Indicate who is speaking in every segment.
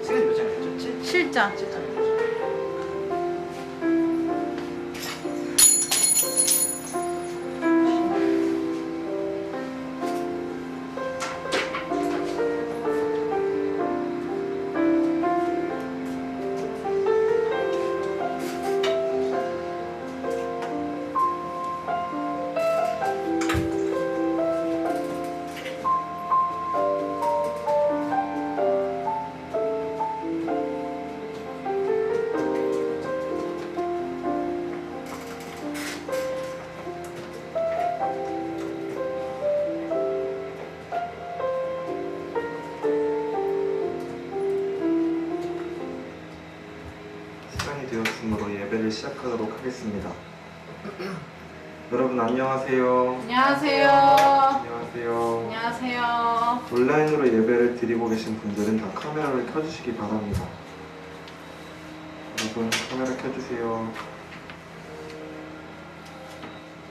Speaker 1: 시간이 몇 장이었죠?
Speaker 2: 7장.
Speaker 1: 7장.
Speaker 3: 시간이 되었으므로 예배를 시작하도록 하겠습니다. 여러분 안녕하세요.
Speaker 2: 안녕하세요.
Speaker 3: 안녕하세요.
Speaker 2: 안녕하세요.
Speaker 3: 온라인으로 예배를 드리고 계신 분들은 다 카메라를 켜주시기 바랍니다. 여러분 카메라 켜주세요.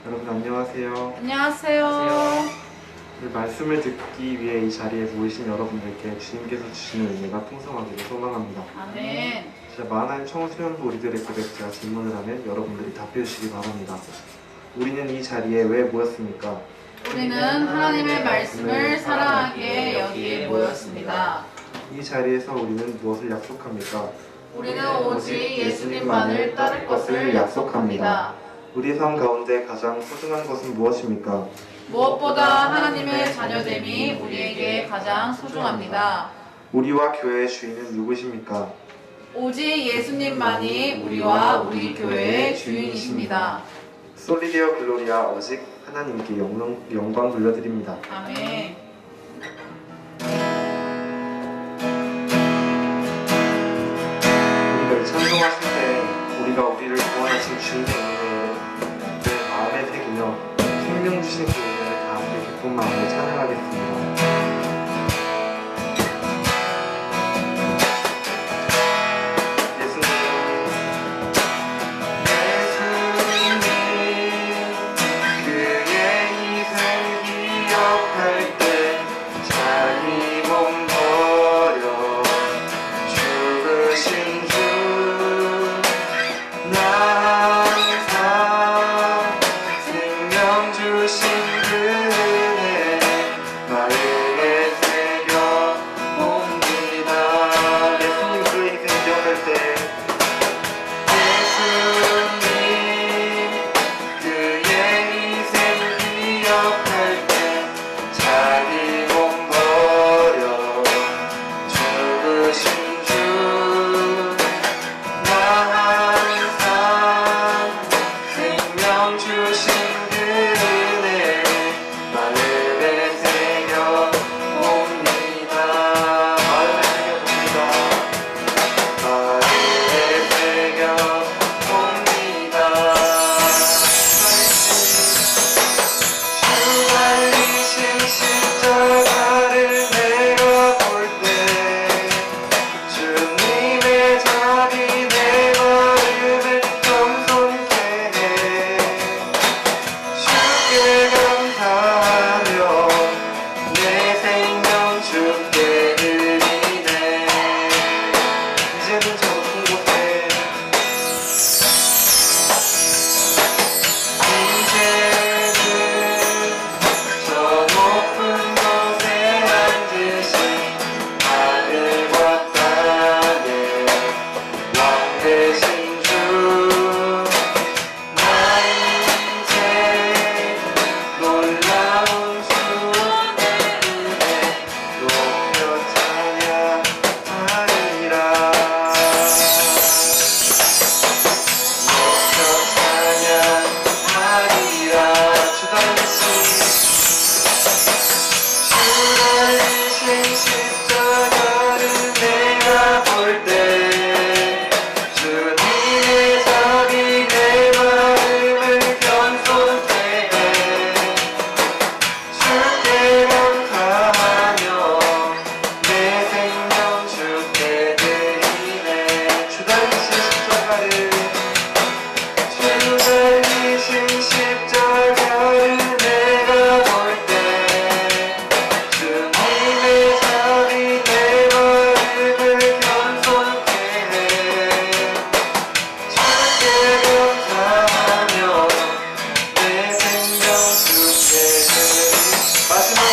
Speaker 3: 여러분 안녕하세요.
Speaker 2: 안녕하세요.
Speaker 3: 오늘 말씀을 듣기 위해 이 자리에 모이신 여러분들께 주님께서 주시는 은혜가 풍성하기를 소망합니다.
Speaker 2: 아멘.
Speaker 3: 진짜 만한 청소년부 우리들의 고백자 질문을 하면 여러분들이 답해 주시기 바랍니다. 우리는 이 자리에 왜 모였습니까?
Speaker 2: 우리는 하나님의 말씀을 사랑하기에 여기에 모였습니다.
Speaker 3: 이 자리에서 우리는 무엇을 약속합니까?
Speaker 2: 우리는 오직 예수님만을 따를 것을 약속합니다.
Speaker 3: 우리 삶 가운데 가장 소중한 것은 무엇입니까?
Speaker 2: 무엇보다 하나님의 자녀됨이 우리에게 가장 소중합니다.
Speaker 3: 우리와 교회의 주인은 누구십니까?
Speaker 2: 오직 예수님만이 우리와 우리 교회의 주인이십니다.
Speaker 3: 솔리디어 글로리아 오직 하나님께 영광 돌려드립니다.
Speaker 2: 아멘.
Speaker 3: 우리가 이 찬송하실 때 우리가 우리를 구원하신 주님의 은혜를 내 마음에 새기며 생명 주신 그 은혜를 다 함께 기쁜 마음으로 찬양하겠습니다.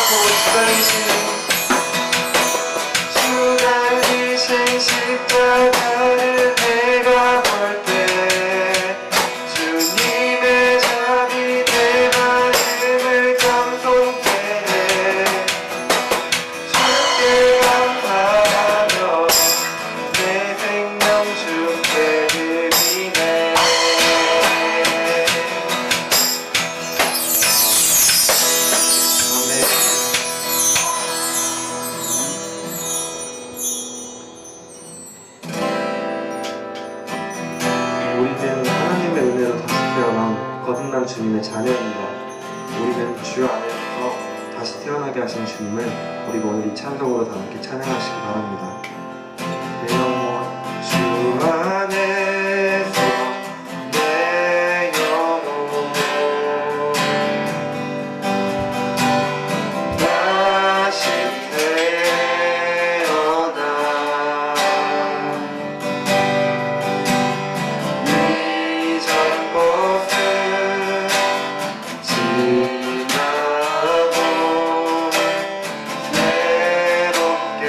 Speaker 3: 보시는 주 달리신 십자가를 내가 볼 때 주님의 자비 내 마음을 감동케 해 주께 감사하며 내 생명 주께 드리네. 우리는 하나님의 은혜로 다시 태어난 거듭난 주님의 자녀입니다. 우리는 주 안에서 다시 태어나게 하신 주님을 우리가 오늘 이 찬송으로 다 함께 찬양하시기 바랍니다. 내 영혼 주 안에서 내 영혼 다시 태어나 이전 것은 지나고 새롭게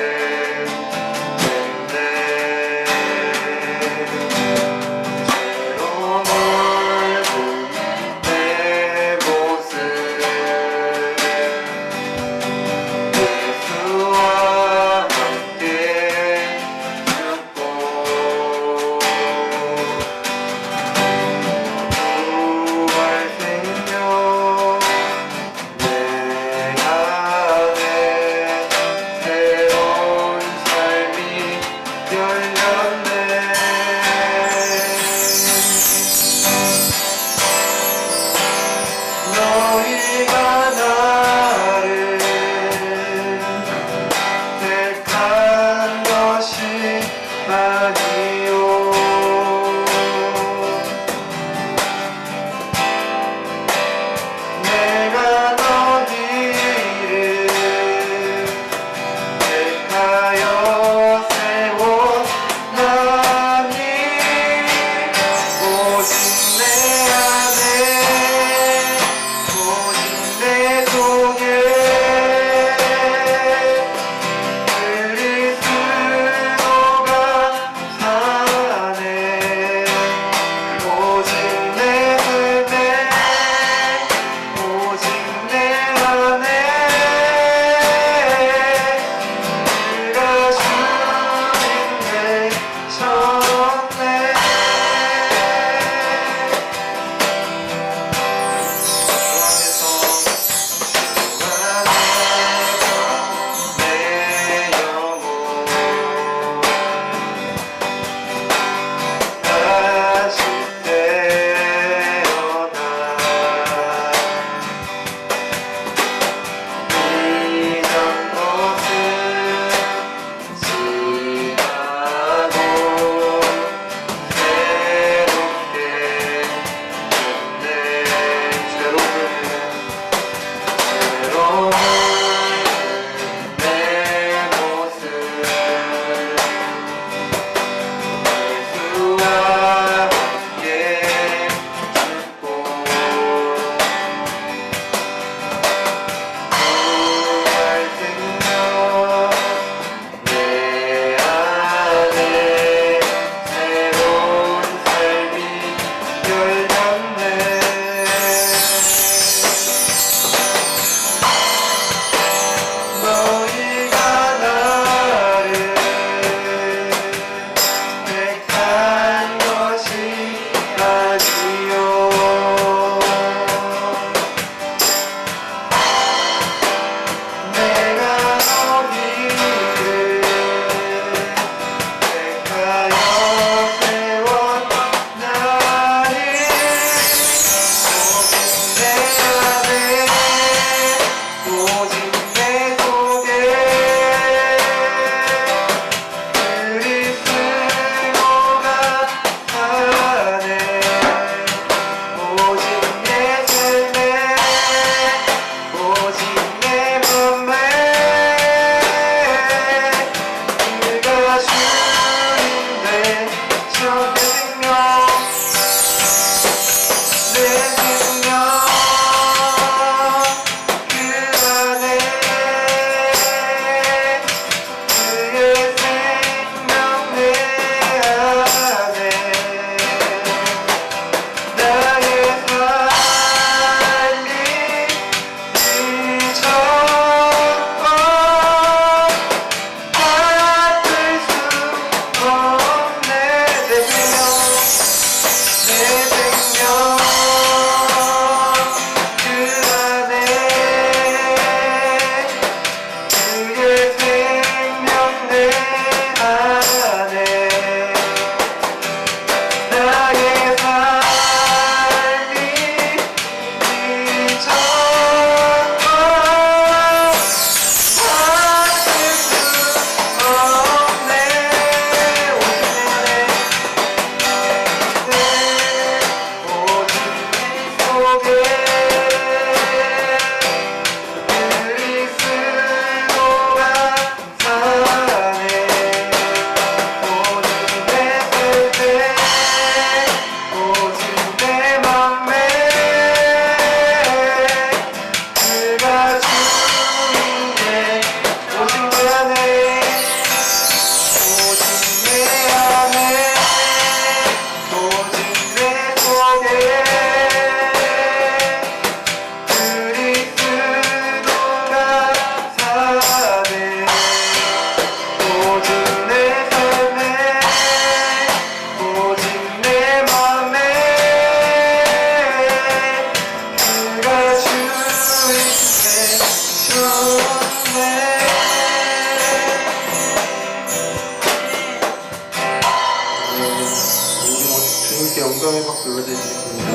Speaker 3: 주님께 영광의 박수 올려드리겠습니다.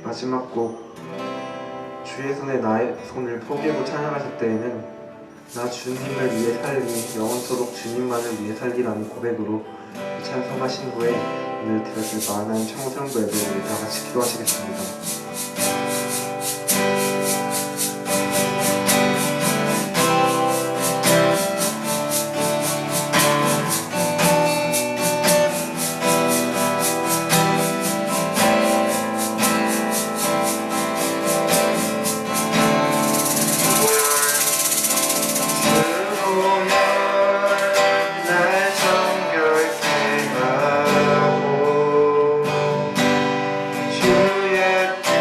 Speaker 3: 마지막 곡 주의 손에 나의 손을 포개고 찬양하실 때에는 나 주님을 위해 살리 영원토록 주님만을 위해 살리라는 고백으로 이 찬송하신 후에 오늘 드렸을 만한 청성부 예배를 다 같이 기도하시겠습니다. 주의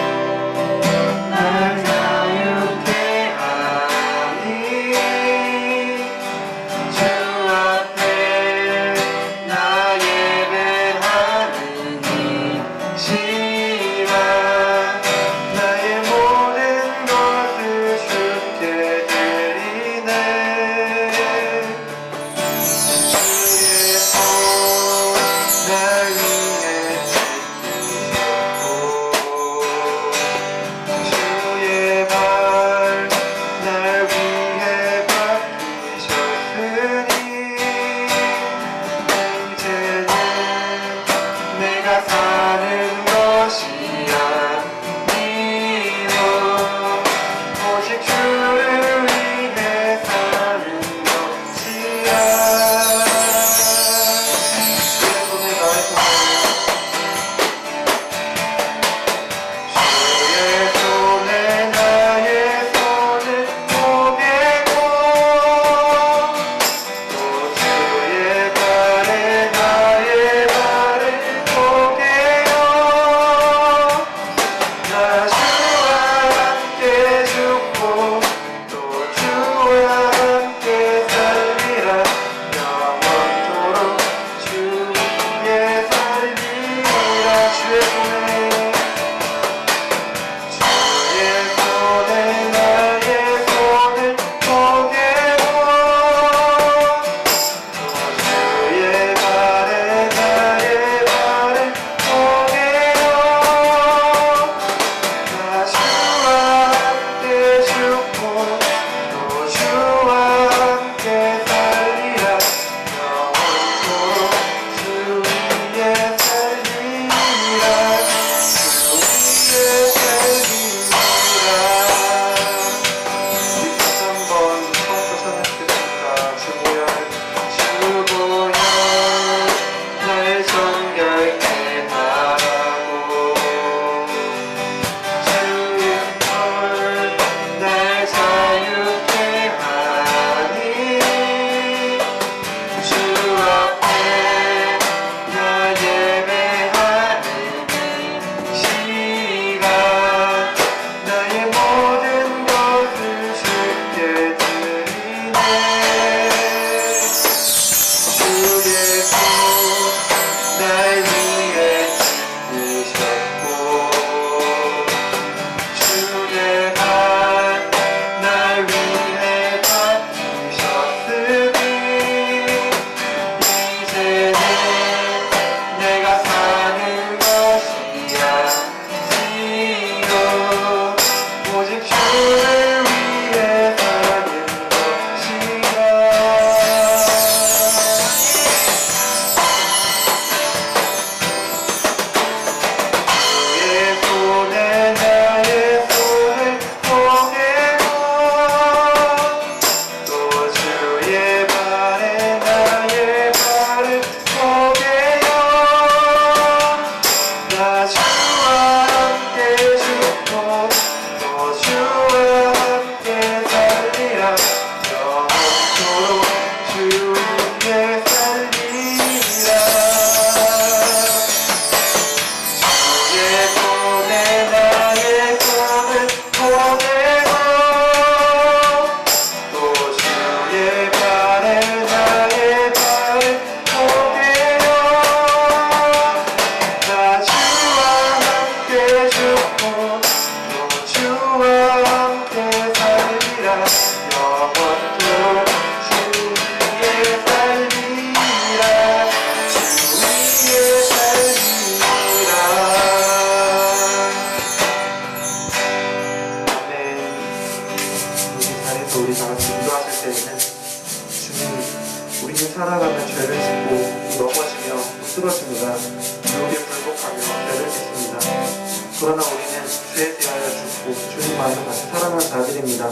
Speaker 3: 그러나 우리는 죄에 대하여 죽고 주님 안에서 다시 살아난 자들입니다.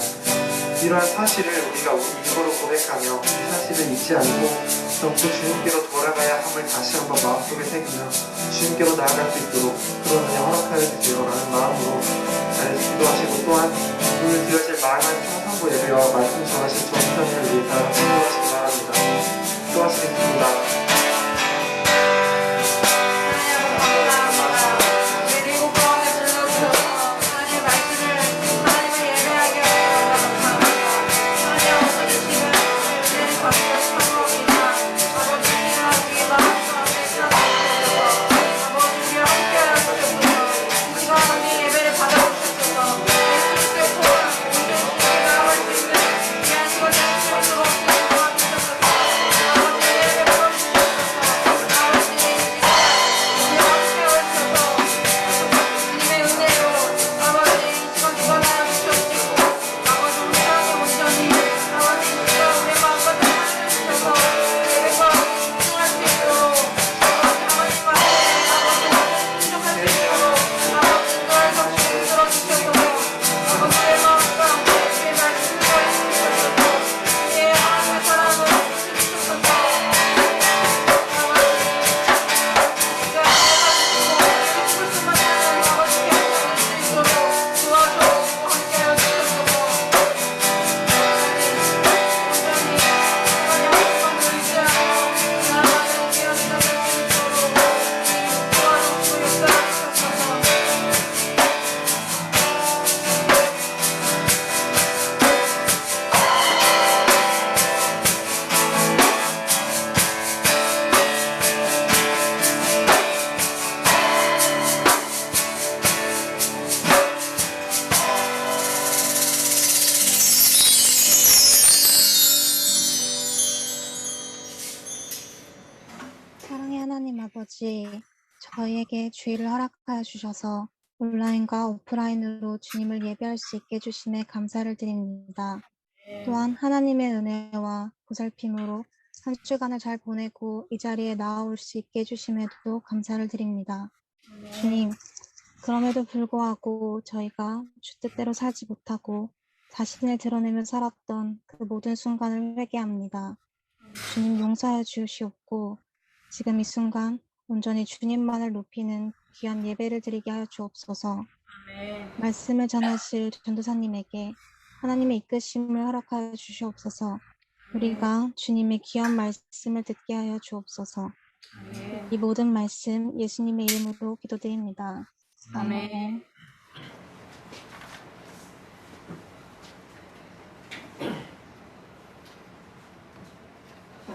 Speaker 3: 이러한 사실을 우리가 우리 입으로 고백하며 이 사실을 잊지 않고 전부 주님께로 돌아가야 함을 다시 한번 마음속에 새기며 주님께로 나아갈 수 있도록 그런 은혜 허락하여 주세요라는 마음으로 잘 기도하시고 또한 오늘 드려질 만한 청산부 예배와 말씀 전하신 전편을 위해서 기도하시기 바랍니다. 기도하시겠습니다.
Speaker 4: 사랑의 하나님 아버지, 저희에게 주일을 허락하여 주셔서 온라인과 오프라인으로 주님을 예배할 수 있게 해주심에 감사를 드립니다. 또한 하나님의 은혜와 보살핌으로 한 주간을 잘 보내고 이 자리에 나아올 수 있게 해주심에도 감사를 드립니다. 주님, 그럼에도 불구하고 저희가 주 뜻대로 살지 못하고 자신을 드러내며 살았던 그 모든 순간을 회개합니다. 주님 용서하여 주시옵고 지금 이 순간 온전히 주님만을 높이는 귀한 예배를 드리게 하여 주옵소서. 말씀을 전하실 전도사님에게 하나님의 이끄심을 허락하여 주시옵소서. 우리가 주님의 귀한 말씀을 듣게 하여 주옵소서. 이 모든 말씀 예수님의 이름으로 기도드립니다. 아멘.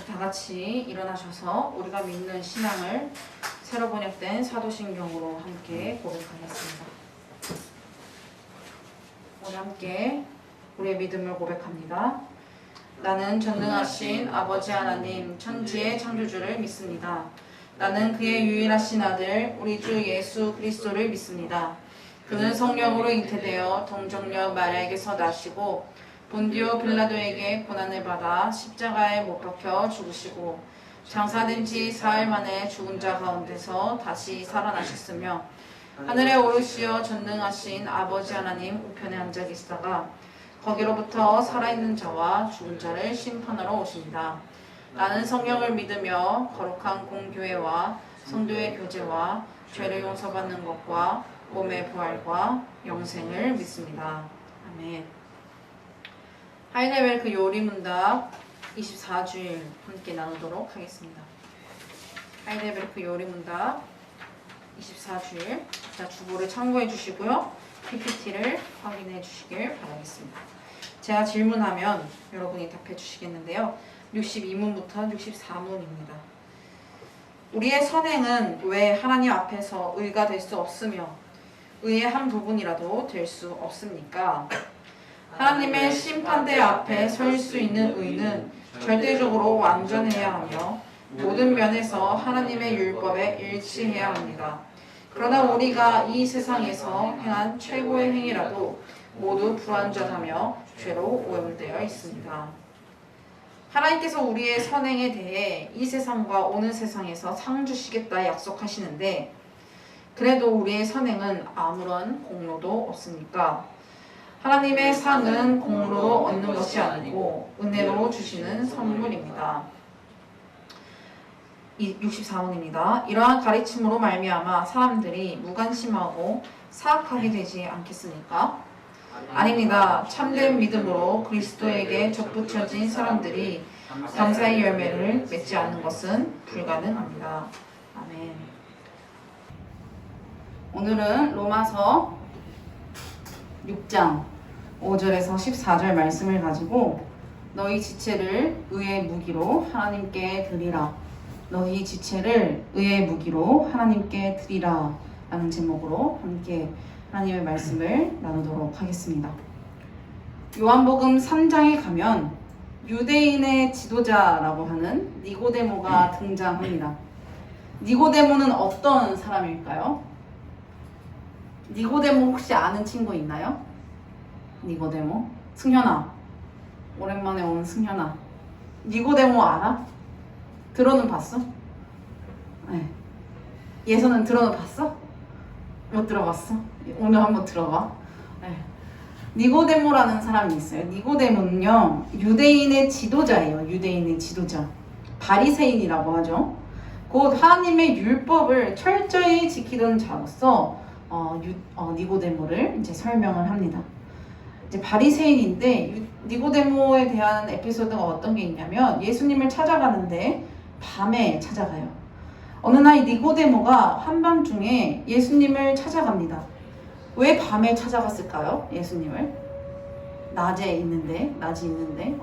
Speaker 2: 다 같이 일어나셔서 우리가 믿는 신앙을 새로 번역된 사도신경으로 함께 고백하겠습니다. 우리 함께 우리의 믿음을 고백합니다. 나는 전능하신 아버지 하나님 천지의 창조주를 믿습니다. 나는 그의 유일하신 아들 우리 주 예수 그리스도를 믿습니다. 그는 성령으로 잉태되어 동정녀 마리아에게서 나시고 본디오 빌라도에게 고난을 받아 십자가에 못 박혀 죽으시고 장사된 지 사흘 만에 죽은 자 가운데서 다시 살아나셨으며 하늘에 오르시어 전능하신 아버지 하나님 우편에 앉아 계시다가 거기로부터 살아있는 자와 죽은 자를 심판하러 오십니다. 나는 성령을 믿으며 거룩한 공교회와 성도의 교제와 죄를 용서받는 것과 몸의 부활과 영생을 믿습니다. 아멘. 하이네벨크 요리문답 24주일 함께 나누도록 하겠습니다. 하이네벨크 요리문답 24주일 자 주보를 참고해 주시고요. PPT를 확인해 주시길 바라겠습니다. 제가 질문하면 여러분이 답해 주시겠는데요. 62문부터 64문입니다. 우리의 선행은 왜 하나님 앞에서 의가 될 수 없으며 의의 한 부분이라도 될 수 없습니까? 하나님의 심판대 앞에 설 수 있는 의는 절대적으로 완전해야 하며 모든 면에서 하나님의 율법에 일치해야 합니다. 그러나 우리가 이 세상에서 행한 최고의 행위라도 모두 불완전하며 죄로 오염되어 있습니다. 하나님께서 우리의 선행에 대해 이 세상과 오는 세상에서 상 주시겠다 약속하시는데 그래도 우리의 선행은 아무런 공로도 없으니까 하나님의 상은 공로로 얻는 것이 아니고 은혜로 주시는 선물입니다. 64원입니다. 이러한 가르침으로 말미암아 사람들이 무관심하고 사악하게 되지 않겠습니까? 아닙니다. 참된 믿음으로 그리스도에게 접붙여진 사람들이 감사의 열매를 맺지 않는 것은 불가능합니다. 아멘. 오늘은 로마서 6장 5절에서 14절 말씀을 가지고 너희 지체를 의의 무기로 하나님께 드리라. 너희 지체를 의의 무기로 하나님께 드리라 라는 제목으로 함께 하나님의 말씀을 나누도록 하겠습니다. 요한복음 3장에 가면 유대인의 지도자라고 하는 니고데모가 등장합니다. 니고데모는 어떤 사람일까요? 니고데모 혹시 아는 친구 있나요? 니고데모? 승현아, 오랜만에 온 승현아, 니고데모 알아? 들어는 봤어? 네. 예선은 들어는 봤어? 못 들어봤어? 오늘 한번 들어봐. 네. 니고데모라는 사람이 있어요. 니고데모는요, 유대인의 지도자예요. 유대인의 지도자. 바리새인이라고 하죠. 곧 하나님의 율법을 철저히 지키던 자로서 니고데모를 이제 설명을 합니다. 이제 바리새인인데 니고데모에 대한 에피소드가 어떤 게 있냐면 예수님을 찾아가는데 밤에 찾아가요. 어느 날 니고데모가 한밤중에 예수님을 찾아갑니다. 왜 밤에 찾아갔을까요? 예수님을? 낮이 있는데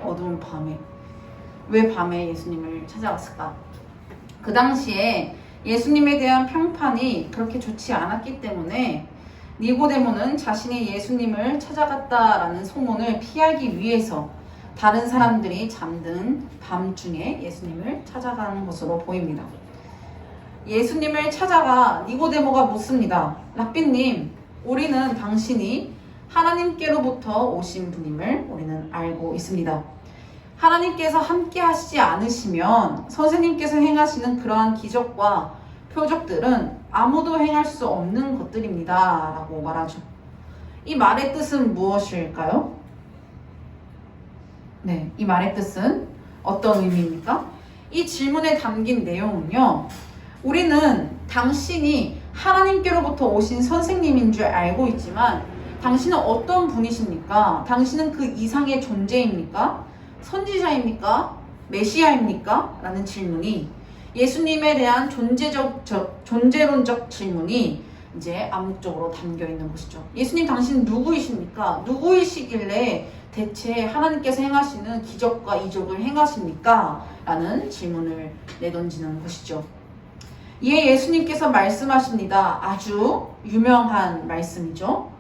Speaker 2: 어두운 밤에 왜 밤에 예수님을 찾아갔을까? 그 당시에 예수님에 대한 평판이 그렇게 좋지 않았기 때문에 니고데모는 자신이 예수님을 찾아갔다라는 소문을 피하기 위해서 다른 사람들이 잠든 밤중에 예수님을 찾아가는 것으로 보입니다. 예수님을 찾아가 니고데모가 묻습니다. 랍비님, 우리는 당신이 하나님께로부터 오신 분임을 우리는 알고 있습니다. 하나님께서 함께 하시지 않으시면 선생님께서 행하시는 그러한 기적과 표적들은 아무도 행할 수 없는 것들입니다 라고 말하죠. 이 말의 뜻은 무엇일까요? 네, 이 말의 뜻은 어떤 의미입니까? 이 질문에 담긴 내용은요, 우리는 당신이 하나님께로부터 오신 선생님인 줄 알고 있지만 당신은 어떤 분이십니까? 당신은 그 이상의 존재입니까? 선지자입니까? 메시아입니까? 라는 질문이, 예수님에 대한 존재론적 질문이 이제 암묵적으로 담겨 있는 것이죠. 예수님, 당신 누구이십니까? 누구이시길래 대체 하나님께서 행하시는 기적과 이적을 행하십니까? 라는 질문을 내던지는 것이죠. 이에 예수님께서 말씀하십니다. 아주 유명한 말씀이죠.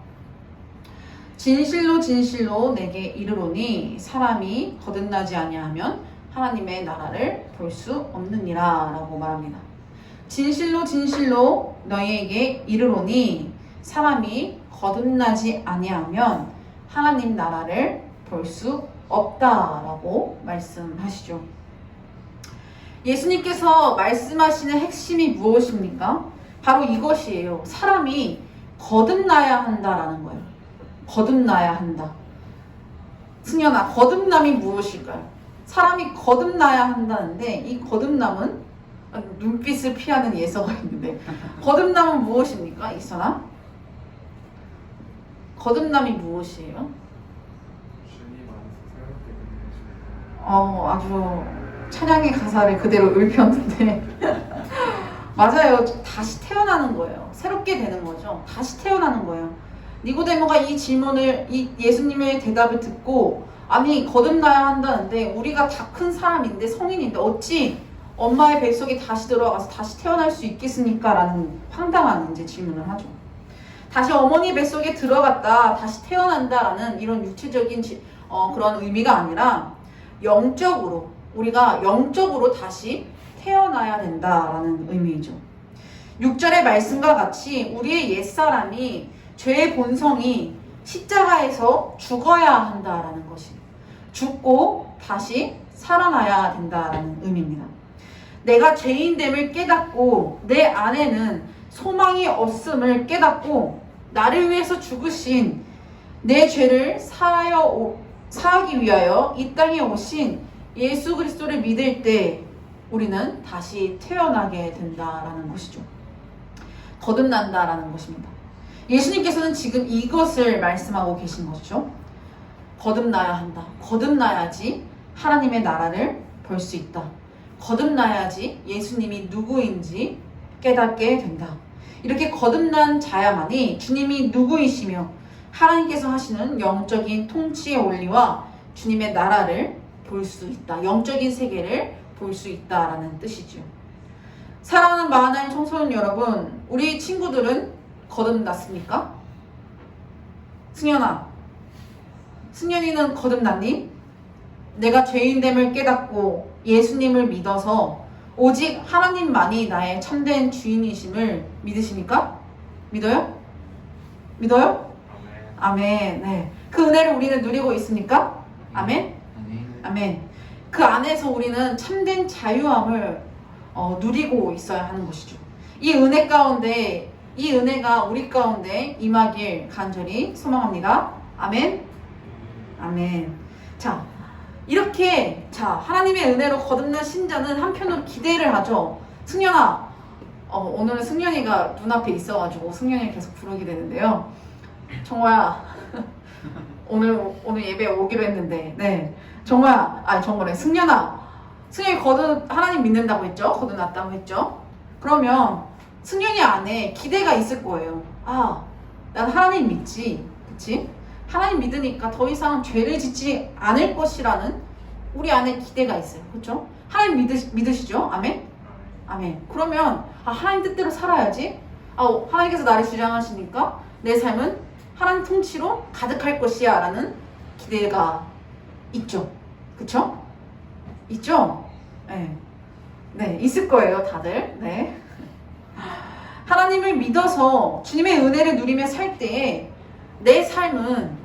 Speaker 2: 진실로 진실로 내게 이르노니 사람이 거듭나지 아니하면 하나님의 나라를 볼 수 없느니라 라고 말합니다. 진실로 진실로 너희에게 이르노니 사람이 거듭나지 아니하면 하나님 나라를 볼 수 없다라고 말씀하시죠. 예수님께서 말씀하시는 핵심이 무엇입니까? 바로 이것이에요. 사람이 거듭나야 한다라는 거예요. 거듭나야 한다. 승현아, 거듭남이 무엇일까요? 사람이 거듭나야 한다는데 이 거듭남은, 눈빛을 피하는 예서가 있는데, 거듭남은 무엇입니까? 이선아? 거듭남이 무엇이에요? 아주 찬양의 가사를 그대로 읊혔는데 맞아요. 다시 태어나는 거예요. 새롭게 되는 거죠. 다시 태어나는 거예요. 니고데모가 이 질문을, 이 예수님의 대답을 듣고, 아니 거듭나야 한다는데 우리가 다 큰 사람인데, 성인인데 어찌 엄마의 뱃속에 다시 들어가서 다시 태어날 수 있겠습니까? 라는 황당한 이제 질문을 하죠. 다시 어머니 뱃속에 들어갔다 다시 태어난다라는 이런 육체적인 그런 의미가 아니라 영적으로, 우리가 영적으로 다시 태어나야 된다라는 의미이죠. 6절의 말씀과 같이 우리의 옛사람이, 죄의 본성이 십자가에서 죽어야 한다라는 것이, 죽고 다시 살아나야 된다라는 의미입니다. 내가 죄인됨을 깨닫고 내 안에는 소망이 없음을 깨닫고 나를 위해서 죽으신 내 죄를 사하기 위하여 이 땅에 오신 예수 그리스도를 믿을 때 우리는 다시 태어나게 된다라는 것이죠. 거듭난다라는 것입니다. 예수님께서는 지금 이것을 말씀하고 계신 것이죠. 거듭나야 한다. 거듭나야지 하나님의 나라를 볼 수 있다. 거듭나야지 예수님이 누구인지 깨닫게 된다. 이렇게 거듭난 자야만이 주님이 누구이시며 하나님께서 하시는 영적인 통치의 원리와 주님의 나라를 볼 수 있다. 영적인 세계를 볼 수 있다라는 뜻이죠. 사랑하는 마하나임 청소년 여러분, 우리 친구들은 거듭났습니까? 승현아, 승현이는 거듭났니? 내가 죄인됨을 깨닫고 예수님을 믿어서 오직 하나님만이 나의 참된 주인이심을 믿으십니까? 믿어요? 믿어요? 아멘. 네. 그 은혜를 우리는 누리고 있습니까? 아멘? 아멘. 그 안에서 우리는 참된 자유함을 누리고 있어야 하는 것이죠. 이 은혜 가운데, 이 은혜가 우리 가운데 임하길 간절히 소망합니다. 아멘. 아멘. 자, 이렇게 하나님의 은혜로 거듭난 신자는 한편으로 기대를 하죠. 승현아, 오늘은 승현이가 눈앞에 있어가지고 승현이 계속 부르게 되는데요. 정화야, 오늘 예배 오기로 했는데, 네, 정화야, 정말에 승현아, 승현이 하나님 믿는다고 했죠? 거듭났다고 했죠? 그러면 승현이 안에 기대가 있을 거예요. 아, 난 하나님 믿지, 그치? 하나님 믿으니까 더 이상 죄를 짓지 않을 것이라는 우리 안에 기대가 있어요. 그렇죠? 하나님 믿으시죠? 아멘? 아멘. 그러면 하나님 뜻대로 살아야지. 하나님께서 나를 주장하시니까 내 삶은 하나님 통치로 가득할 것이야 라는 기대가 있죠. 그렇죠? 있죠? 네. 네, 있을 거예요, 다들. 네. 하나님을 믿어서 주님의 은혜를 누리며 살 때에 내 삶은,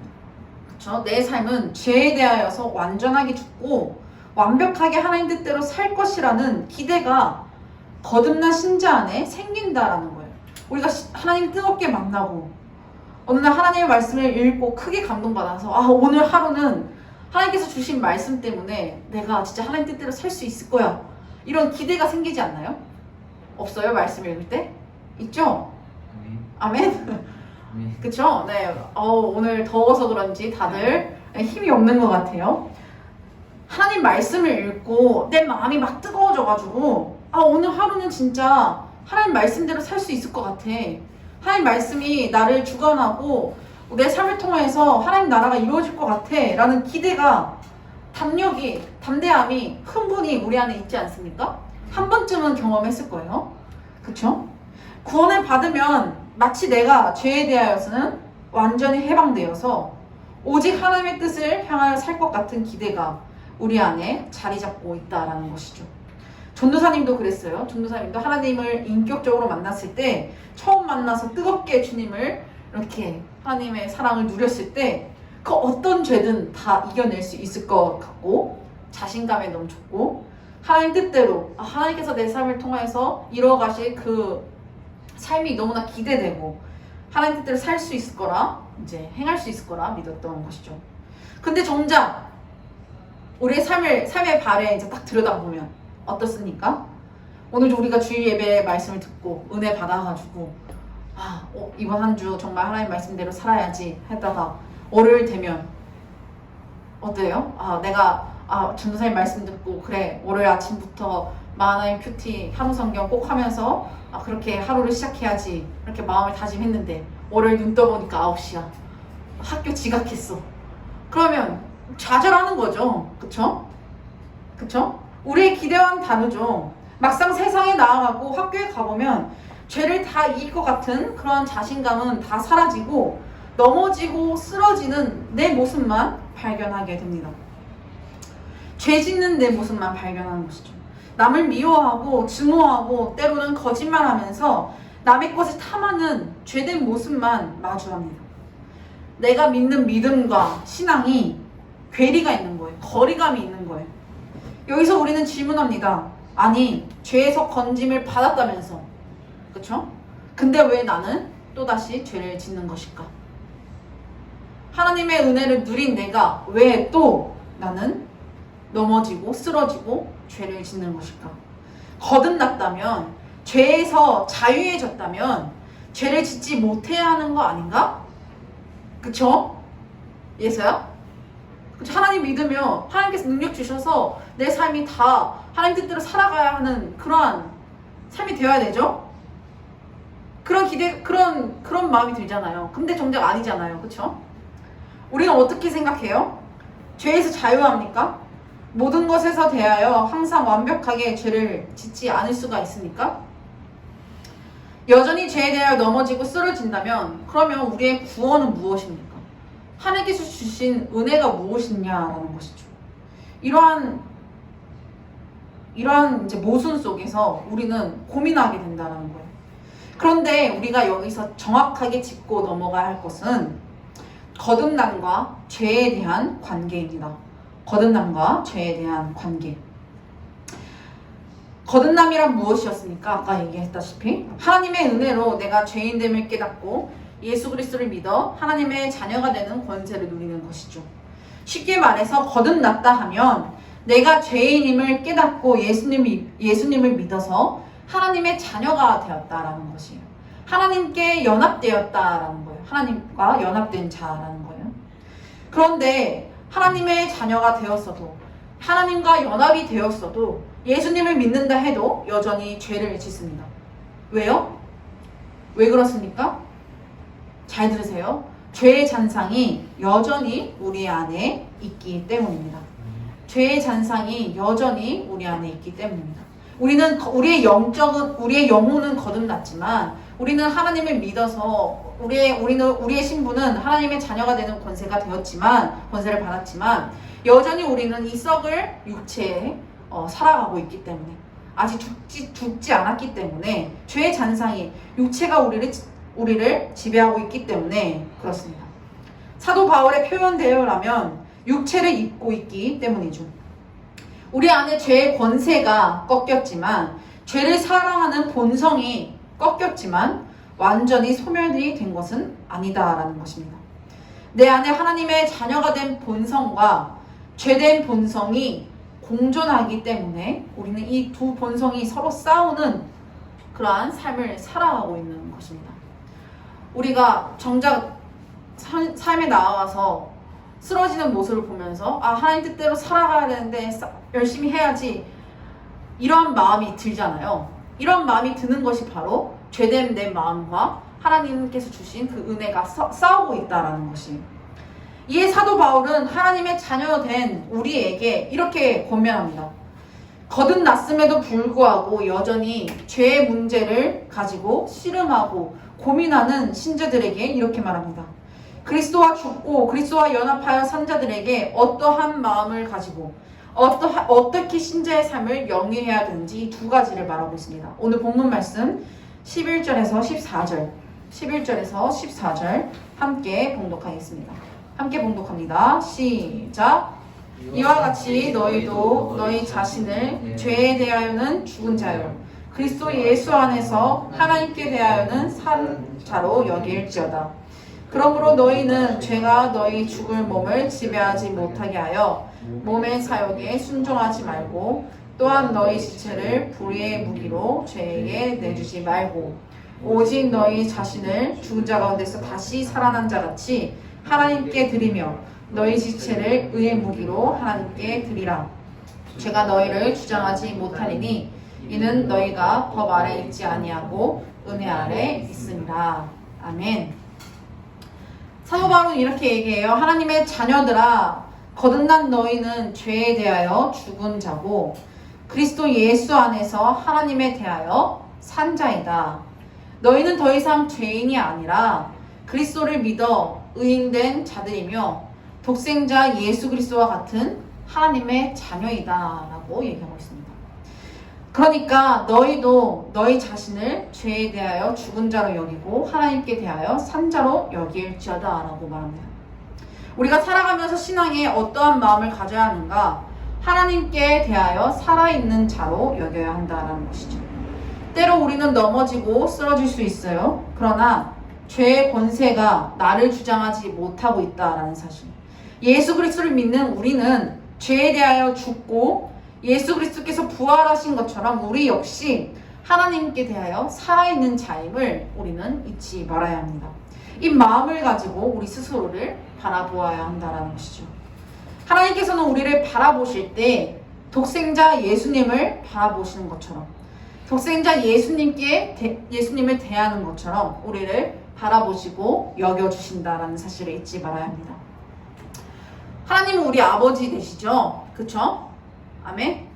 Speaker 2: 그쵸? 내 삶은 죄에 대하여서 완전하게 죽고 완벽하게 하나님 뜻대로 살 것이라는 기대가 거듭난 신자 안에 생긴다라는 거예요. 우리가 하나님 뜨겁게 만나고 어느 날 하나님의 말씀을 읽고 크게 감동받아서 오늘 하루는 하나님께서 주신 말씀 때문에 내가 진짜 하나님 뜻대로 살 수 있을 거야. 이런 기대가 생기지 않나요? 없어요? 말씀 읽을 때? 있죠? 아멘? 그쵸? 네. 오늘 더워서 그런지 다들 힘이 없는 것 같아요. 하나님 말씀을 읽고 내 마음이 막 뜨거워져가지고 오늘 하루는 진짜 하나님 말씀대로 살 수 있을 것 같아. 하나님 말씀이 나를 주관하고 내 삶을 통해서 하나님 나라가 이루어질 것 같아 라는 기대가, 담대함이, 흥분이 우리 안에 있지 않습니까? 한 번쯤은 경험했을 거예요. 그쵸? 구원을 받으면 마치 내가 죄에 대하여서는 완전히 해방되어서 오직 하나님의 뜻을 향하여 살 것 같은 기대가 우리 안에 자리 잡고 있다라는 것이죠. 전도사님도 그랬어요. 전도사님도 하나님을 인격적으로 만났을 때, 처음 만나서 뜨겁게 주님을 이렇게 하나님의 사랑을 누렸을 때 그 어떤 죄든 다 이겨낼 수 있을 것 같고 자신감에 넘쳤고 하나님 뜻대로 하나님께서 내 삶을 통해서 이뤄가실 그 삶이 너무나 기대되고 하나님 뜻대로 살 수 있을 거라, 이제 행할 수 있을 거라 믿었던 것이죠. 근데 정작 우리의 삶의 발에 이제 딱 들여다보면 어떻습니까? 오늘도 우리가 주일 예배 말씀을 듣고 은혜 받아가지고 이번 한 주 정말 하나님 말씀대로 살아야지 했다가 월요일 되면 어때요? 내가 전도사님 말씀 듣고 그래 월요일 아침부터 마하나임 큐티 한우 성경 꼭 하면서 그렇게 하루를 시작해야지 이렇게 마음을 다짐했는데 월요일 눈 떠보니까 9시야. 학교 지각했어. 그러면 좌절하는 거죠. 그쵸? 그쵸? 우리의 기대와는 다르죠. 막상 세상에 나아가고 학교에 가보면 죄를 다 이길 것 같은 그런 자신감은 다 사라지고 넘어지고 쓰러지는 내 모습만 발견하게 됩니다. 죄 짓는 내 모습만 발견하는 것이죠. 남을 미워하고 증오하고 때로는 거짓말하면서 남의 것을 탐하는 죄된 모습만 마주합니다. 내가 믿는 믿음과 신앙이 괴리가 있는 거예요. 거리감이 있는 거예요. 여기서 우리는 질문합니다. 아니, 죄에서 건짐을 받았다면서, 그쵸? 근데 왜 나는 또다시 죄를 짓는 것일까? 하나님의 은혜를 누린 내가 왜 또 나는 넘어지고 쓰러지고 죄를 짓는 것일까? 거듭났다면, 죄에서 자유해졌다면 죄를 짓지 못해야 하는 거 아닌가? 그쵸? 예서야? 그쵸? 하나님 믿으면 하나님께서 능력 주셔서 내 삶이 다 하나님 뜻대로 살아가야 하는 그러한 삶이 되어야 되죠? 그런 기대, 그런 마음이 들잖아요. 근데 정작 아니잖아요. 그쵸? 우리는 어떻게 생각해요? 죄에서 자유합니까? 모든 것에서 대하여 항상 완벽하게 죄를 짓지 않을 수가 있습니까? 여전히 죄에 대하여 넘어지고 쓰러진다면 그러면 우리의 구원은 무엇입니까? 하나님께서 주신 은혜가 무엇이냐라는 것이죠. 이러한 이제 모순 속에서 우리는 고민하게 된다는 거예요. 그런데 우리가 여기서 정확하게 짚고 넘어가야 할 것은 거듭남과 죄에 대한 관계입니다. 거듭남과 죄에 대한 관계. 거듭남이란 무엇이었습니까? 아까 얘기했다시피 하나님의 은혜로 내가 죄인됨을 깨닫고 예수 그리스도를 믿어 하나님의 자녀가 되는 권세를 누리는 것이죠. 쉽게 말해서 거듭났다 하면 내가 죄인임을 깨닫고 예수님을 믿어서 하나님의 자녀가 되었다라는 것이에요. 하나님께 연합되었다라는 거예요. 하나님과 연합된 자라는 거예요. 그런데 하나님의 자녀가 되었어도, 하나님과 연합이 되었어도 예수님을 믿는다 해도 여전히 죄를 짓습니다. 왜요? 왜 그렇습니까? 잘 들으세요. 죄의 잔상이 여전히 우리 안에 있기 때문입니다. 죄의 잔상이 여전히 우리 안에 있기 때문입니다. 우리의 영혼은 거듭났지만 우리는 하나님을 믿어서 우리의 신분은 하나님의 자녀가 되는 권세를 받았지만 여전히 우리는 이 썩을 육체에 살아가고 있기 때문에 아직 죽지 않았기 때문에 죄의 잔상이 육체가 우리를 지배하고 있기 때문에 그렇습니다. 사도 바울의 표현대로라면 육체를 입고 있기 때문이죠. 우리 안에 죄의 권세가 꺾였지만 죄를 사랑하는 본성이 꺾였지만 완전히 소멸이 된 것은 아니다라는 것입니다. 내 안에 하나님의 자녀가 된 본성과 죄된 본성이 공존하기 때문에 우리는 이 두 본성이 서로 싸우는 그러한 삶을 살아가고 있는 것입니다. 우리가 정작 삶에 나와서 쓰러지는 모습을 보면서 하나님 뜻대로 살아가야 되는데 열심히 해야지 이런 마음이 들잖아요. 이런 마음이 드는 것이 바로 죄된 내 마음과 하나님께서 주신 그 은혜가 싸우고 있다는 것이. 이에 사도 바울은 하나님의 자녀된 우리에게 이렇게 권면합니다. 거듭났음에도 불구하고 여전히 죄의 문제를 가지고 씨름하고 고민하는 신자들에게 이렇게 말합니다. 그리스도와 죽고 그리스도와 연합하여 산 자들에게 어떠한 마음을 가지고 어떻게 신자의 삶을 영위해야 되는지 이 두 가지를 말하고 있습니다. 오늘 본문 말씀 11절에서 14절 함께 봉독하겠습니다. 함께 봉독합니다. 시작. 이와 같이 너희도 너희 자신을 죄에 대하여는 죽은 자요 그리스도 예수 안에서 하나님께 대하여는 산 자로 여길지어다. 그러므로 너희는 죄가 너희 죽을 몸을 지배하지 못하게 하여 몸의 사욕에 순종하지 말고 또한 너희 지체를 불의의 무기로 죄에게 내주지 말고 오직 너희 자신을 죽은 자 가운데서 다시 살아난 자같이 하나님께 드리며 너희 지체를 의의 무기로 하나님께 드리라. 죄가 너희를 주장하지 못하리니 이는 너희가 법 아래 있지 아니하고 은혜 아래 있음이라. 아멘. 사도 바울은 이렇게 얘기해요. 하나님의 자녀들아, 거듭난 너희는 죄에 대하여 죽은 자고 그리스도 예수 안에서 하나님에 대하여 산 자이다. 너희는 더 이상 죄인이 아니라 그리스도를 믿어 의인된 자들이며 독생자 예수 그리스도와 같은 하나님의 자녀이다 라고 얘기하고 있습니다. 그러니까 너희도 너희 자신을 죄에 대하여 죽은 자로 여기고 하나님께 대하여 산 자로 여길지어다 라고 말합니다. 우리가 살아가면서 신앙에 어떠한 마음을 가져야 하는가? 하나님께 대하여 살아있는 자로 여겨야 한다는 것이죠. 때로 우리는 넘어지고 쓰러질 수 있어요. 그러나 죄의 권세가 나를 주장하지 못하고 있다라는 사실. 예수 그리스도를 믿는 우리는 죄에 대하여 죽고 예수 그리스도께서 부활하신 것처럼 우리 역시 하나님께 대하여 살아있는 자임을 우리는 잊지 말아야 합니다. 이 마음을 가지고 우리 스스로를 바라보아야 한다는 것이죠. 하나님께서는 우리를 바라보실 때 독생자 예수님을 바라보시는 것처럼 독생자 예수님을 대하는 것처럼 우리를 바라보시고 여겨주신다라는 사실을 잊지 말아야 합니다. 하나님은 우리 아버지 되시죠? 그쵸? 아멘?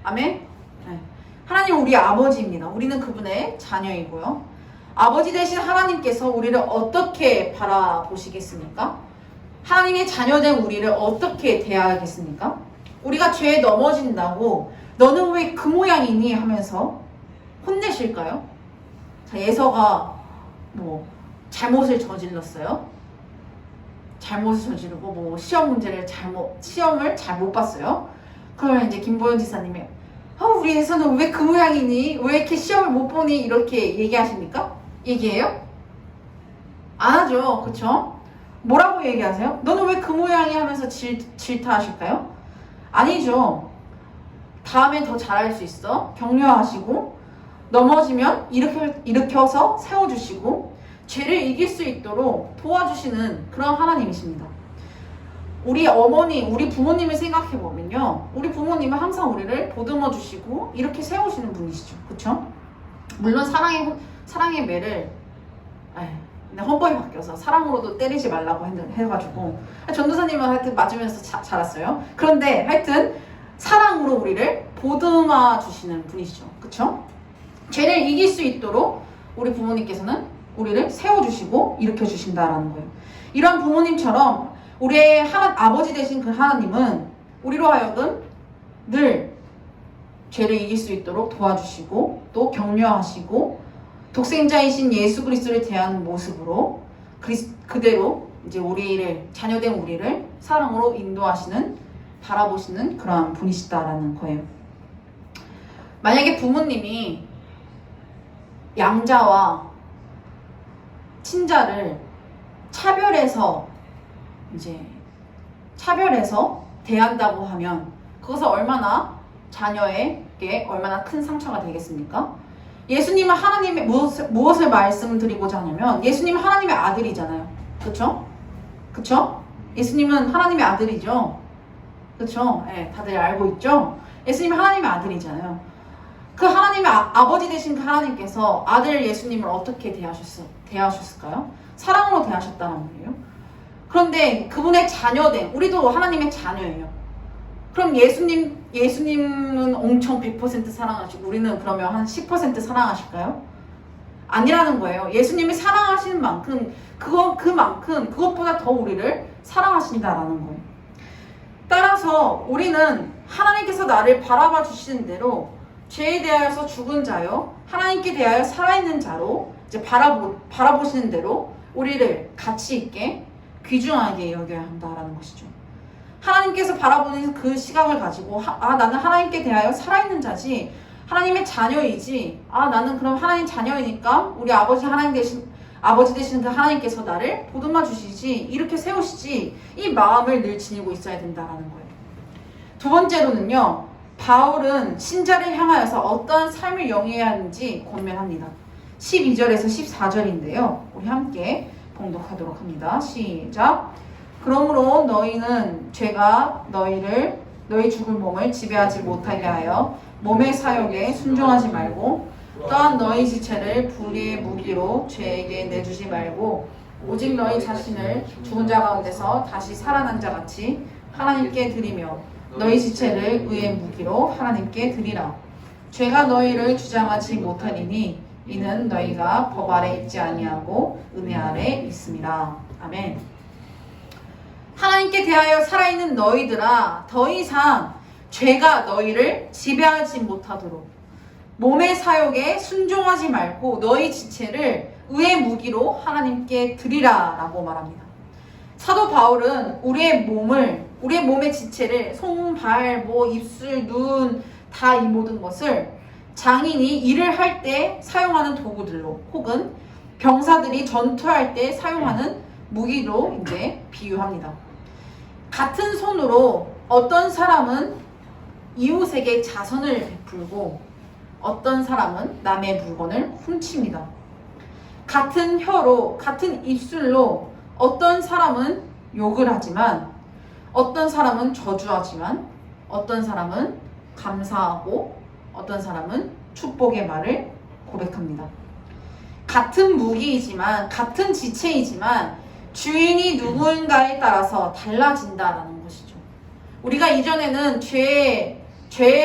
Speaker 2: 아멘? 네. 하나님은 우리 아버지입니다. 우리는 그분의 자녀이고요. 아버지 되신 하나님께서 우리를 어떻게 바라보시겠습니까? 하나님의 자녀된 우리를 어떻게 대하겠습니까? 우리가 죄에 넘어진다고 너는 왜 그 모양이니 하면서 혼내실까요? 자, 예서가 잘못을 저질렀어요. 잘못을 저지르고 시험을 잘 못 봤어요. 그러면 이제 김보현 지사님이 우리 예서는 왜 그 모양이니? 왜 이렇게 시험을 못 보니? 이렇게 얘기하십니까? 얘기해요? 안 하죠. 그쵸? 뭐라고 얘기하세요? 너는 왜 그 모양이 하면서 질타하실까요? 아니죠. 다음엔 더 잘할 수 있어. 격려하시고 넘어지면 일으켜서 세워주시고 죄를 이길 수 있도록 도와주시는 그런 하나님이십니다. 우리 어머니, 우리 부모님을 생각해보면요. 우리 부모님은 항상 우리를 보듬어 주시고 이렇게 세우시는 분이시죠. 그쵸? 물론 사랑의 매를 근데 헌법이 바뀌어서 사랑으로도 때리지 말라고 해가지고 전도사님은 하여튼 맞으면서 자랐어요. 그런데 하여튼 사랑으로 우리를 보듬어 주시는 분이시죠. 그쵸? 죄를 이길 수 있도록 우리 부모님께서는 우리를 세워주시고 일으켜주신다라는 거예요. 이런 부모님처럼 우리의 아버지 되신 그 하나님은 우리로 하여금 늘 죄를 이길 수 있도록 도와주시고 또 격려하시고 독생자이신 예수 그리스도를 대하는 모습으로 그대로 이제 자녀된 우리를 사랑으로 인도하시는 바라보시는 그러한 분이시다라는 거예요. 만약에 부모님이 양자와 친자를 차별해서 대한다고 하면 그것은 자녀에게 얼마나 큰 상처가 되겠습니까? 예수님은 하나님의 무엇을 말씀드리고자 하냐면 예수님은 하나님의 아들이잖아요. 그쵸? 그쵸? 예수님은 하나님의 아들이죠. 그쵸? 네, 다들 알고 있죠? 예수님은 하나님의 아들이잖아요. 그 하나님의 아버지 되신 그 하나님께서 아들 예수님을 어떻게 대하셨을까요? 사랑으로 대하셨다는 거예요. 그런데 그분의 자녀된 우리도 하나님의 자녀예요. 그럼 예수님은 엄청 100% 사랑하시고 우리는 그러면 한 10% 사랑하실까요? 아니라는 거예요. 예수님이 사랑하시는 만큼 그것보다 더 우리를 사랑하신다라는 거예요. 따라서 우리는 하나님께서 나를 바라봐 주시는 대로 죄에 대하여서 죽은 자요 하나님께 대하여 살아있는 자로 이제 바라보시는 대로 우리를 가치 있게 귀중하게 여겨야 한다라는 것이죠. 하나님께서 바라보는 그 시각을 가지고 나는 하나님께 대하여 살아있는 자지 하나님의 자녀이지 나는 그럼 하나님 자녀이니까 우리 아버지 되시는 그 하나님께서 나를 보듬어 주시지 이렇게 세우시지 이 마음을 늘 지니고 있어야 된다라는 거예요. 두 번째로는요. 바울은 신자를 향하여서 어떠한 삶을 영위해야 하는지 고민합니다. 12절에서 14절인데요. 우리 함께 봉독하도록 합니다. 시작. 그러므로 너희는 죄가 너희 죽을 몸을 지배하지 못하게 하여 몸의 사욕에 순종하지 말고 또한 너희 지체를 불의의 무기로 죄에게 내주지 말고 오직 너희 자신을 죽은 자 가운데서 다시 살아난 자 같이 하나님께 드리며 너희 지체를 의의 무기로 하나님께 드리라. 죄가 너희를 주장하지 못하리니 이는 너희가 법 아래 있지 아니하고 은혜 아래 있음이라. 아멘. 하나님께 대하여 살아있는 너희들아 더 이상 죄가 너희를 지배하지 못하도록 몸의 사욕에 순종하지 말고 너희 지체를 의의 무기로 하나님께 드리라 라고 말합니다. 사도 바울은 우리의 몸의 지체를 손, 발, 입술, 눈 다 이 모든 것을 장인이 일을 할 때 사용하는 도구들로 혹은 병사들이 전투할 때 사용하는 무기로 이제 비유합니다. 같은 손으로 어떤 사람은 이웃에게 자선을 베풀고 어떤 사람은 남의 물건을 훔칩니다. 같은 혀로, 같은 입술로 어떤 사람은 욕을 하지만 어떤 사람은 저주하지만 어떤 사람은 감사하고 어떤 사람은 축복의 말을 고백합니다. 같은 무기이지만 같은 지체이지만 주인이 누구인가에 따라서 달라진다라는 것이죠. 우리가 이전에는 죄의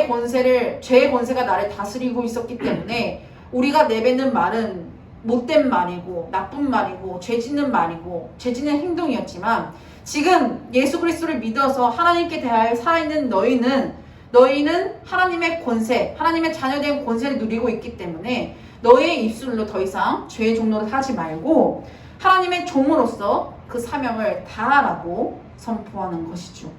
Speaker 2: 권세가 나를 다스리고 있었기 때문에 우리가 내뱉는 말은 못된 말이고 나쁜 말이고 죄 짓는 말이고 죄 짓는 행동이었지만 지금 예수 그리스도를 믿어서 하나님께 대하여 살아있는 너희는 하나님의 권세, 하나님의 자녀된 권세를 누리고 있기 때문에 너의 입술로 더 이상 죄의 종로를 하지 말고 하나님의 종으로서 그 사명을 다하라고 선포하는 것이죠.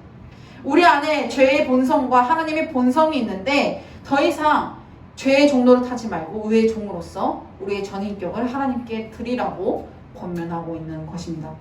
Speaker 2: 우리 안에 죄의 본성과 하나님의 본성이 있는데 더 이상 죄의 종로를 타지 말고 의의 종으로서 우리의 전인격을 하나님께 드리라고 권면하고 있는 것입니다.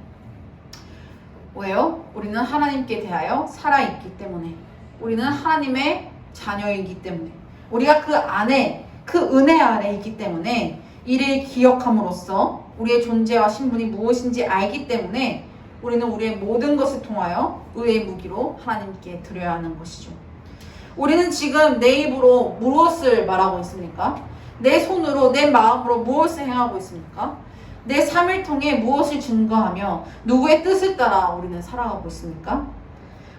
Speaker 2: 왜요? 우리는 하나님께 대하여 살아있기 때문에, 우리는 하나님의 자녀이기 때문에, 우리가 그 안에, 그 은혜 아래 있기 때문에 이를 기억함으로써 우리의 존재와 신분이 무엇인지 알기 때문에 우리는 우리의 모든 것을 통하여 의의 무기로 하나님께 드려야 하는 것이죠. 우리는 지금 내 입으로 무엇을 말하고 있습니까? 내 손으로, 내 마음으로 무엇을 행하고 있습니까? 내 삶을 통해 무엇을 증거하며 누구의 뜻을 따라 우리는 살아가고 있습니까?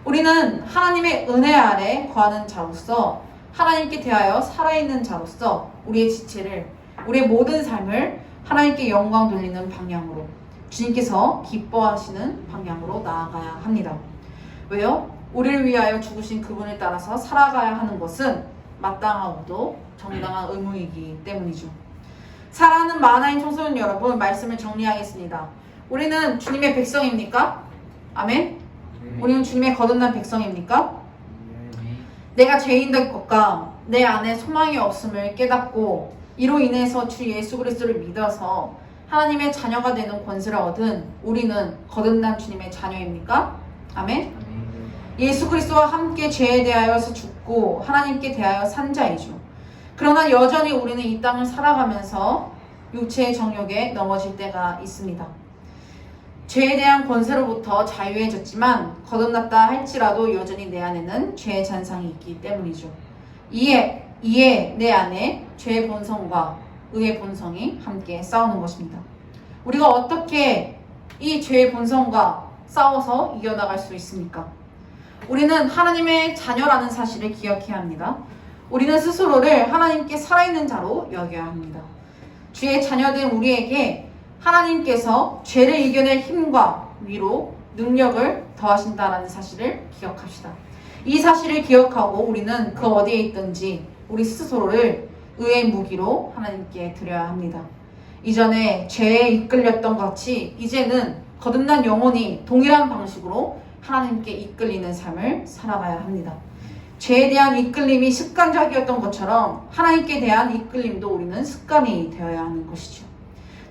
Speaker 2: 우리는 하나님의 은혜 아래 거하는 자로서 하나님께 대하여 살아있는 자로서 우리의 지체를, 우리의 모든 삶을 하나님께 영광 돌리는 방향으로, 주님께서 기뻐하시는 방향으로 나아가야 합니다. 왜요? 우리를 위하여 죽으신 그분을 따라서 살아가야 하는 것은 마땅하고도 정당한 의무이기 때문이죠. 사랑하는 마하나임 청소년 여러분, 말씀을 정리하겠습니다. 우리는 주님의 백성입니까? 아멘? 우리는 주님의 거듭난 백성입니까? 내가 죄인 될 것과 내 안에 소망이 없음을 깨닫고 이로 인해서 주 예수 그리스도를 믿어서 하나님의 자녀가 되는 권세를 얻은 우리는 거듭난 주님의 자녀입니까? 아멘? 예수 그리스도와 함께 죄에 대하여서 죽고 하나님께 대하여 산 자이죠. 그러나 여전히 우리는 이 땅을 살아가면서 육체의 정욕에 넘어질 때가 있습니다. 죄에 대한 권세로부터 자유해졌지만 거듭났다 할지라도 여전히 내 안에는 죄의 잔상이 있기 때문이죠. 이에 내 안에 죄의 본성과 의의 본성이 함께 싸우는 것입니다. 우리가 어떻게 이 죄의 본성과 싸워서 이겨나갈 수 있습니까? 우리는 하나님의 자녀라는 사실을 기억해야 합니다. 우리는 스스로를 하나님께 살아있는 자로 여겨야 합니다. 주의 자녀된 우리에게 하나님께서 죄를 이겨낼 힘과 위로, 능력을 더하신다라는 사실을 기억합시다. 이 사실을 기억하고 우리는 그 어디에 있든지 우리 스스로를 의의 무기로 하나님께 드려야 합니다. 이전에 죄에 이끌렸던 것 같이 이제는 거듭난 영혼이 동일한 방식으로 하나님께 이끌리는 삶을 살아가야 합니다. 죄에 대한 이끌림이 습관적이었던 것처럼 하나님께 대한 이끌림도 우리는 습관이 되어야 하는 것이죠.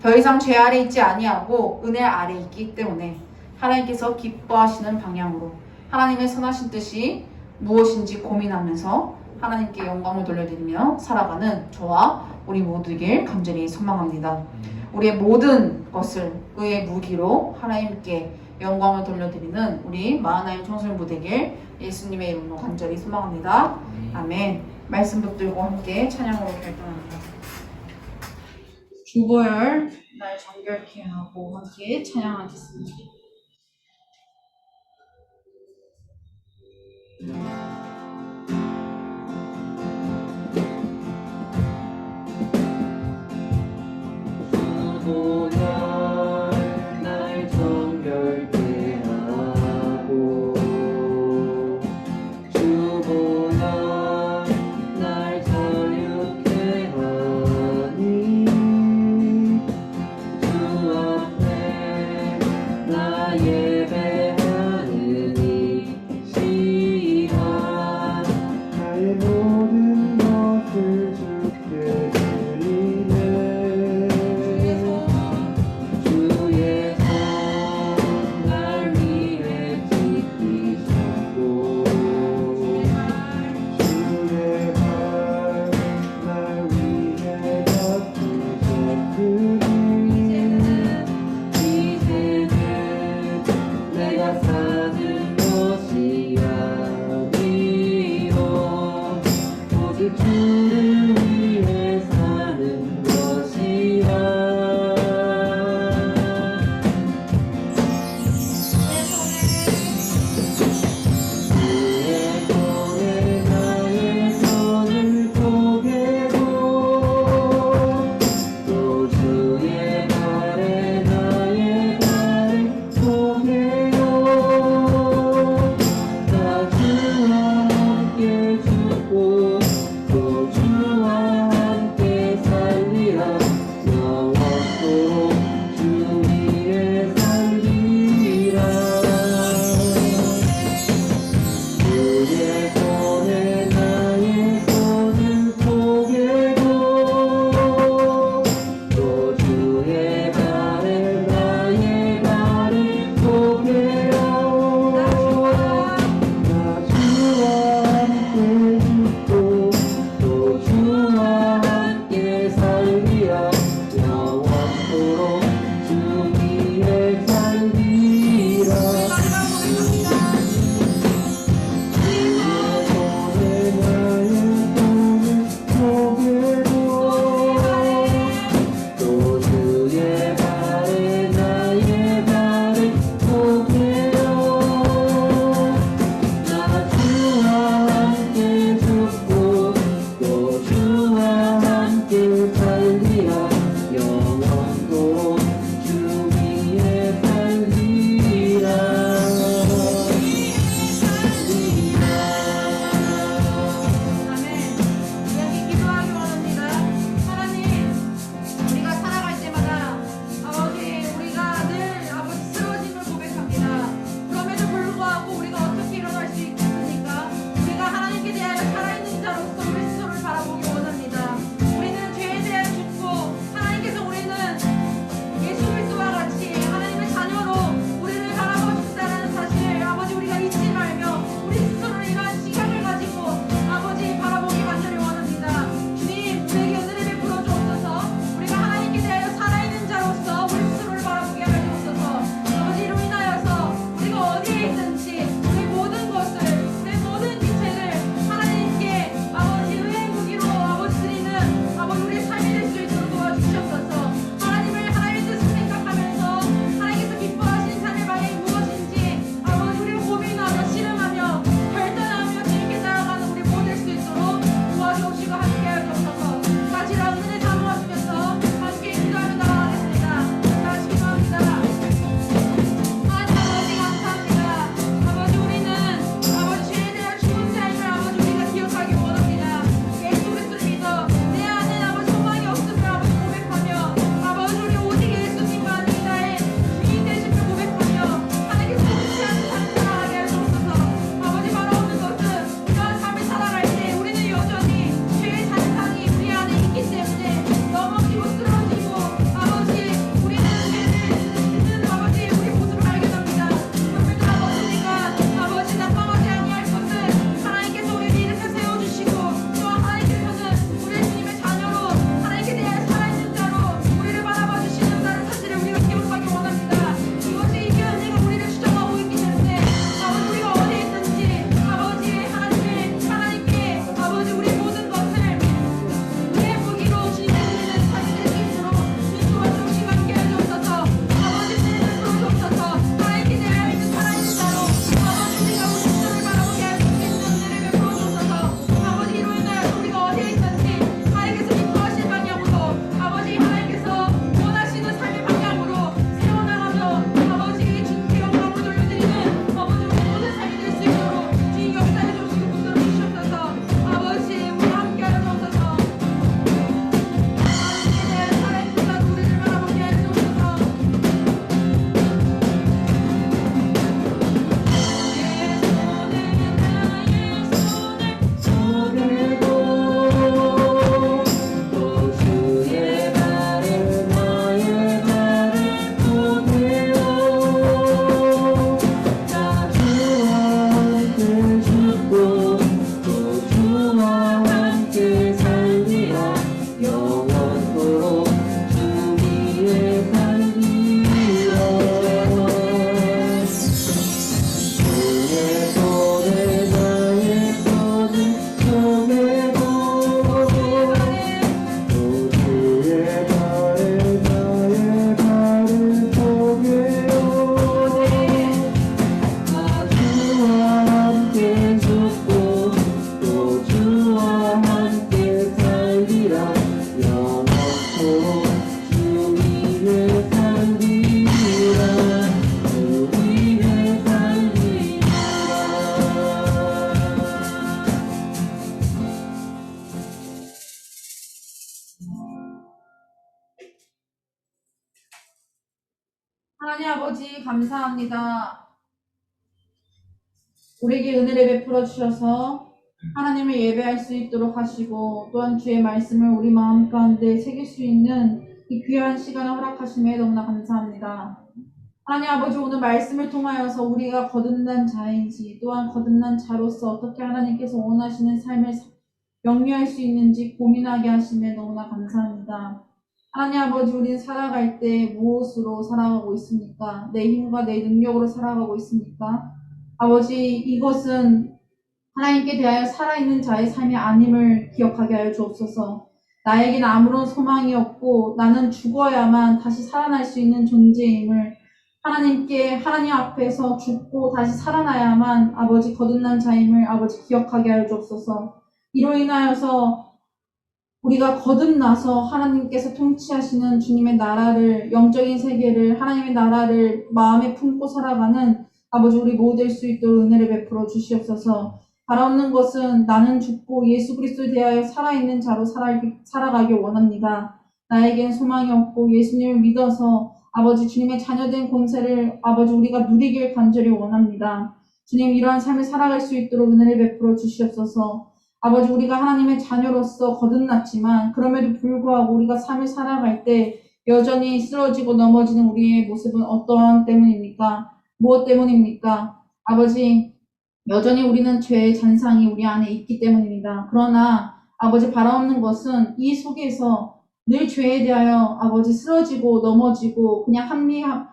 Speaker 2: 더 이상 죄 아래 있지 아니하고 은혜 아래 있기 때문에 하나님께서 기뻐하시는 방향으로 하나님의 선하신 뜻이 무엇인지 고민하면서 하나님께 영광을 돌려드리며 살아가는 저와 우리 모두길 간절히 소망합니다. 우리의 모든 것을 의의 무기로 하나님께 영광을 돌려드리는 우리 마하나임 청소년 부되길 예수님의 이름으로 간절히 소망합니다. 아멘. 말씀 붙들고 함께 찬양으로 결단합니다. 주보열 날 정결케 하고 함께 찬양하겠습니다.
Speaker 3: 날 정결케 하고 주보혈 날 자유케 하니 주 앞에 나 예배하는 이 시간 나의 모든 것을 주께
Speaker 2: 아버지 감사합니다. 우리에게 은혜를 베풀어 주셔서 하나님을 예배할 수 있도록 하시고 또한 주의 말씀을 우리 마음 가운데 새길 수 있는 이 귀한 시간을 허락하심에 너무나 감사합니다. 하나님 아버지, 오늘 말씀을 통하여서 우리가 거듭난 자인지 또한 거듭난 자로서 어떻게 하나님께서 원하시는 삶을 영위할 수 있는지 고민하게 하심에 너무나 감사합니다. 하나님 아버지, 우리는 살아갈 때 무엇으로 살아가고 있습니까? 내 힘과 내 능력으로 살아가고 있습니까? 아버지, 이것은 하나님께 대하여 살아있는 자의 삶이 아님을 기억하게 하여 주옵소서. 나에겐 아무런 소망이 없고 나는 죽어야만 다시 살아날 수 있는 존재임을 하나님 앞에서 죽고 다시 살아나야만 아버지 거듭난 자임을 아버지 기억하게 하여 주옵소서. 이로 인하여서 우리가 거듭나서 하나님께서 통치하시는 주님의 나라를, 영적인 세계를, 하나님의 나라를 마음에 품고 살아가는 아버지 우리 모두 될 수 있도록 은혜를 베풀어 주시옵소서. 바라옵는 것은 나는 죽고 예수 그리스도에 대하여 살아있는 자로 살아가길 원합니다. 나에겐 소망이 없고 예수님을 믿어서 아버지 주님의 자녀된 권세를 아버지 우리가 누리길 간절히 원합니다. 주님, 이러한 삶을 살아갈 수 있도록 은혜를 베풀어 주시옵소서. 아버지, 우리가 하나님의 자녀로서 거듭났지만 그럼에도 불구하고 우리가 삶을 살아갈 때 여전히 쓰러지고 넘어지는 우리의 모습은 어떠한 때문입니까? 무엇 때문입니까? 아버지, 여전히 우리는 죄의 잔상이 우리 안에 있기 때문입니다. 그러나 아버지, 바라옵는 것은 이 속에서 늘 죄에 대하여 아버지 쓰러지고 넘어지고 그냥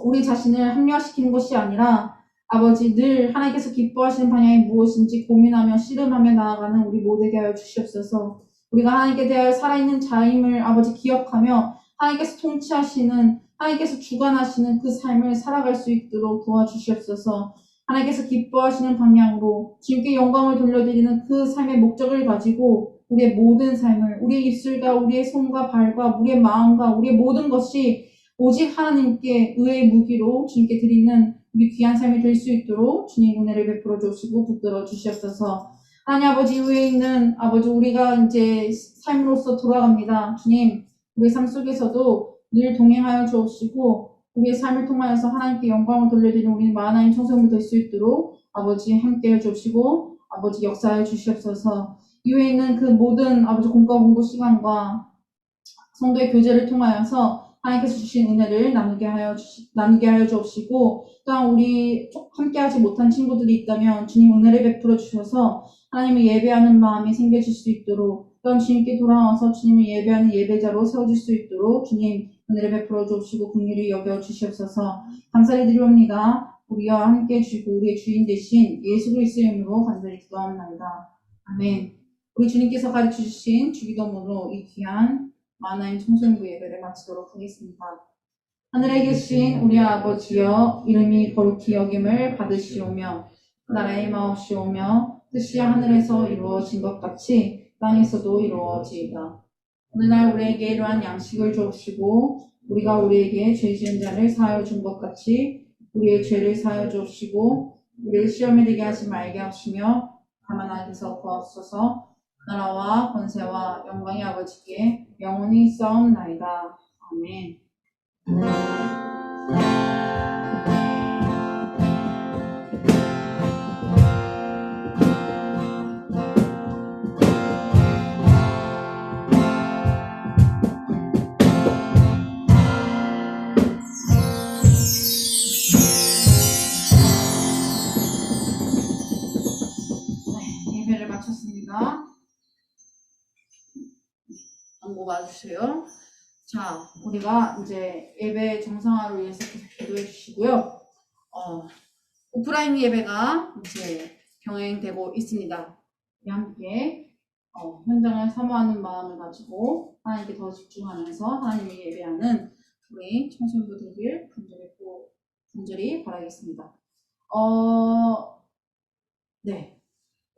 Speaker 2: 우리 자신을 합리화시키는 것이 아니라 아버지 늘 하나님께서 기뻐하시는 방향이 무엇인지 고민하며 씨름하며 나아가는 우리 모두에게 하여 주시옵소서. 우리가 하나님께 대하여 살아있는 자임을 아버지 기억하며 하나님께서 통치하시는, 하나님께서 주관하시는 그 삶을 살아갈 수 있도록 도와주시옵소서. 하나님께서 기뻐하시는 방향으로 주님께 영광을 돌려드리는 그 삶의 목적을 가지고 우리의 모든 삶을, 우리의 입술과 우리의 손과 발과 우리의 마음과 우리의 모든 것이 오직 하나님께 의의 무기로 주님께 드리는 우리 귀한 삶이 될 수 있도록 주님 은혜를 베풀어 주시고 붙들어 주시옵소서. 하나님 아버지, 이후에 있는 아버지 우리가 이제 삶으로서 돌아갑니다. 주님, 우리 삶 속에서도 늘 동행하여 주옵시고 우리의 삶을 통하여서 하나님께 영광을 돌려드리는 우리 하나님 청소년 될 수 있도록 아버지 함께해 주시고 아버지 역사해 주시옵소서. 이후에 있는 그 모든 아버지 공과 공부 시간과 성도의 교제를 통하여서 하나님께서 주신 은혜를 나누게 하여 주옵시고 또한 우리 함께하지 못한 친구들이 있다면 주님 은혜를 베풀어 주셔서 하나님을 예배하는 마음이 생겨질 수 있도록 또한 주님께 돌아와서 주님을 예배하는 예배자로 세워질 수 있도록 주님 은혜를 베풀어 주옵시고 긍휼히 여겨 주시옵소서. 감사를 드리옵니다. 우리와 함께 해주시고 우리의 주인 되신 예수 그리스도의 이름으로 간절히 기도합니다. 아멘. 우리 주님께서 가르쳐 주신 주기도문으로 이 귀한 만나인 청소년부 예배를 마치도록 하겠습니다. 하늘에 계신 우리 아버지여, 이름이 거룩히 여김을 받으시오며 나라의 마옵시오며 뜻이 하늘에서 이루어진 것 같이 땅에서도 이루어지이다. 오늘날 우리에게 이러한 양식을 주옵시고 우리가 우리에게 죄 지은 자를 사하여 준 것 같이 우리의 죄를 사하여 주옵시고 우리를 시험에 들게 하지 말게 하시며 다만 악에서 구하옵소서. 나라와 권세와 영광이 아버지께 영원히 있사옵나이다. 아멘. 예배를 마쳤습니다. 안고 봐주세요. 자, 우리가 이제 예배 정상화를 위해서 계속 기도해 주시고요. 오프라인 예배가 이제 병행되고 있습니다. 우리 함께 현장을 사모하는 마음을 가지고 하나님께 더 집중하면서 하나님을 예배하는 우리 청소년부 되길 간절히 바라겠습니다. 네.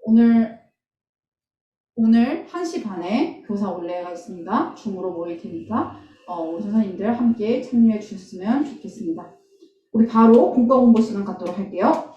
Speaker 2: 오늘 1시 반에 교사 올레가 있습니다. 줌으로 모일 테니까 우리 선생님들 함께 참여해 주셨으면 좋겠습니다. 우리 바로 공과 공부 시간 갖도록 할게요.